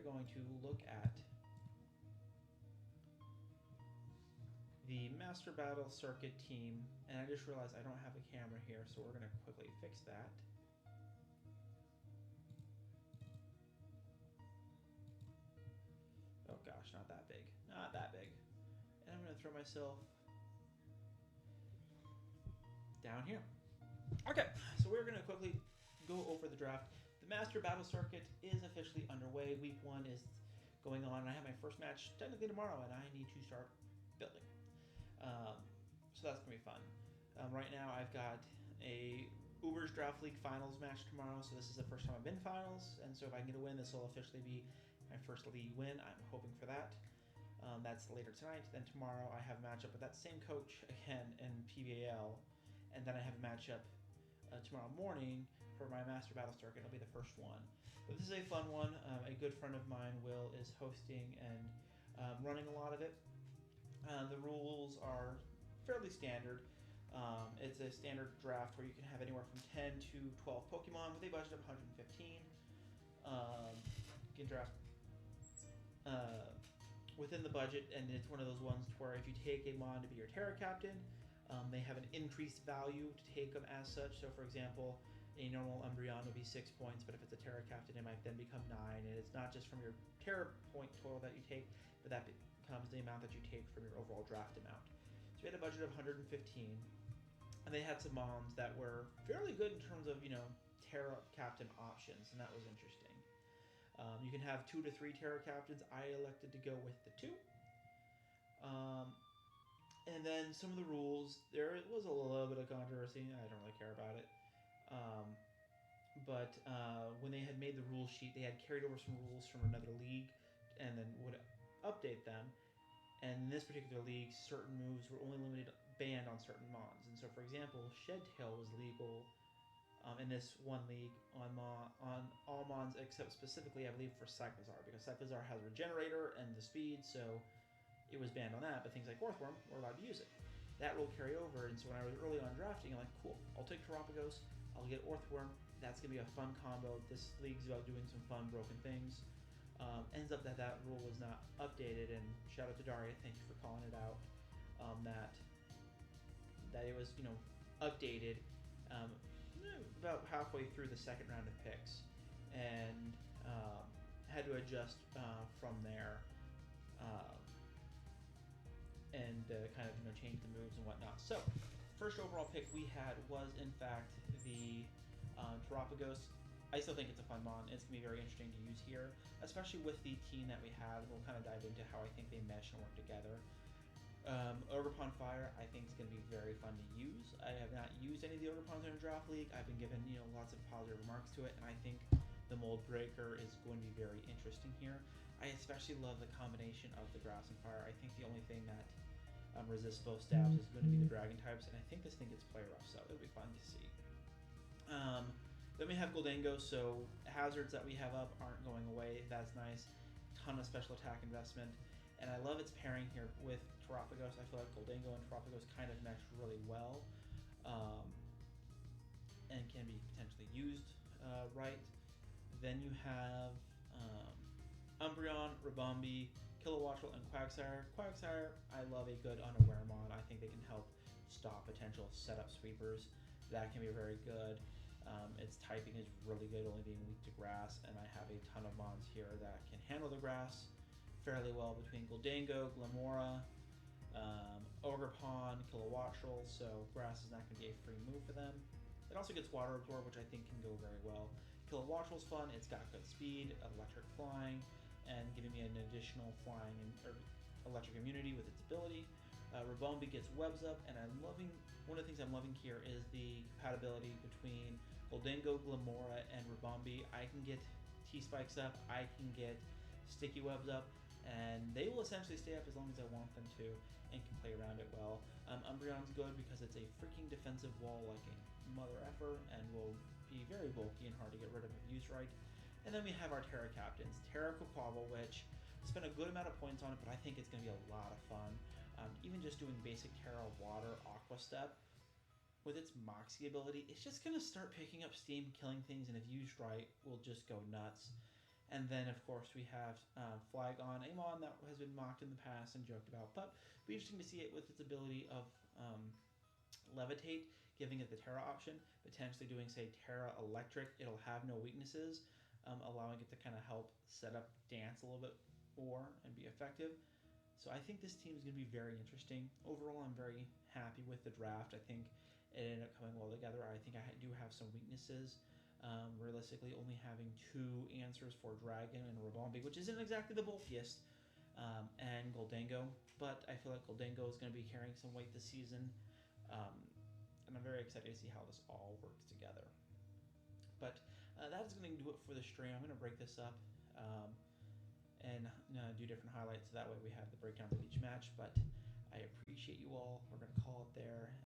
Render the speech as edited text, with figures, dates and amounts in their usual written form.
going to look at the Master Battle Circuit team, and I just realized I don't have a camera here, so we're going to quickly fix that. Oh gosh, not that big. Not that big. And I'm going to throw myself down here. Okay, so we're going to quickly go over the draft. The Master Battle Circuit is officially underway. Week 1 is going on. I have my first match technically tomorrow, and I need to start building. So that's going to be fun. Right now, I've got a Uber's Draft League Finals match tomorrow, so this is the first time I've been Finals, and so if I can get a win, this will officially be my first league win. I'm hoping for that. That's later tonight. Then tomorrow, I have a matchup with that same coach again in PBAL, and then I have a matchup tomorrow morning for my Master Battle Circuit. It'll be the first one. But this is a fun one. A good friend of mine, Will, is hosting and running a lot of it. The rules are fairly standard. It's a standard draft where you can have anywhere from 10 to 12 Pokemon with a budget of 115. You can draft within the budget, and it's one of those ones where if you take a Mon to be your Terra Captain, they have an increased value to take them as such. So, for example, a normal Umbreon would be 6 points, but if it's a Terra Captain, it might then become 9. And it's not just from your Terra point total that you take, but that becomes the amount that you take from your overall draft amount. So we had a budget of 115, and they had some Mons that were fairly good in terms of, Terra Captain options, and that was interesting. You can have 2 to 3 Terra Captains. I elected to go with the 2. And then some of the rules, there was a little bit of controversy. I don't really care about it. But when they had made the rule sheet, they had carried over some rules from another league and then would update them. And in this particular league, certain moves were only banned on certain Mons. And so, for example, Shed Tail was legal in this one league on all Mons except specifically, I believe, for Cyclizar, because Cyclizar has Regenerator and the speed, so it was banned on that. But things like Orthworm, we're allowed to use it. That will carry over, and so when I was early on drafting, I'm like, cool, I'll take Terapagos, I'll get Orthworm. That's going to be a fun combo. This league's about doing some fun, broken things. Ends up that rule was not updated, and shout out to Daria, thank you for calling it out, that it was, updated about halfway through the second round of picks, and had to adjust from there, and kind of change the moves and whatnot. So, first overall pick we had was in fact the Terapagos. I still think it's a fun Mon. It's going to be very interesting to use here, especially with the team that we have. We'll kind of dive into how I think they mesh and work together. Ogerpon Fire, I think, is going to be very fun to use. I have not used any of the Ogerpons in a draft league. I've been given, lots of positive remarks to it, and I think the Mold Breaker is going to be very interesting here. I especially love the combination of the Grass and Fire. I think the only thing that resists both stabs is going to be the Dragon types, and I think this thing gets play rough, so it'll be fun to see. Then we have Goldango, so hazards that we have up aren't going away. That's nice. Ton of special attack investment. And I love its pairing here with Terapagos. I feel like Goldango and Terapagos kind of mesh really well, and can be potentially used right. Then you have Umbreon, Ribombee, Kilowattrel, and Quagsire. Quagsire, I love a good unaware Mon. I think they can help stop potential setup sweepers. That can be very good. Its typing is really good, only being weak to grass, and I have a ton of Mons here that can handle the grass fairly well between Goldango, Glamora, Ogerpon, Kilowattrel, so grass is not going to be a free move for them. It also gets Water Absorb, which I think can go very well. Kilowattrel's fun. It's got good speed, electric flying, and giving me an additional flying or electric immunity with its ability. Ribombee gets Webs Up, and one of the things I'm loving here is the compatibility between Goldango, Glamora, and Ribombee. I can get T-Spikes up, I can get Sticky Webs up, and they will essentially stay up as long as I want them to, and can play around it well. Umbreon's good because it's a freaking defensive wall like a mother effer, and will be very bulky and hard to get rid of if used right. And then we have our Terra Captains. Terra Quaquaval, which spent a good amount of points on it, but I think it's going to be a lot of fun. Even just doing basic Terra Water Aqua Step, with its Moxie ability, it's just going to start picking up steam, killing things, and if used right, will just go nuts. And then, of course, we have Flygon, a mon that has been mocked in the past and joked about, but it'll be interesting to see it with its ability of Levitate, giving it the Terra option, potentially doing, say, Terra Electric. It'll have no weaknesses, allowing it to kind of help set up Dance a little bit more and be effective. So I think this team is going to be very interesting. Overall, I'm very happy with the draft. I think it ended up coming well together. I think I do have some weaknesses. Realistically, only having 2 answers for Dragon and Rabombi, which isn't exactly the bulkiest, and Goldango. But I feel like Goldango is going to be carrying some weight this season. And I'm very excited to see how this all works together. But that is going to do it for the stream. I'm going to break this up and do different highlights, so that way we have the breakdown of each match. But I appreciate you all. We're going to call it there.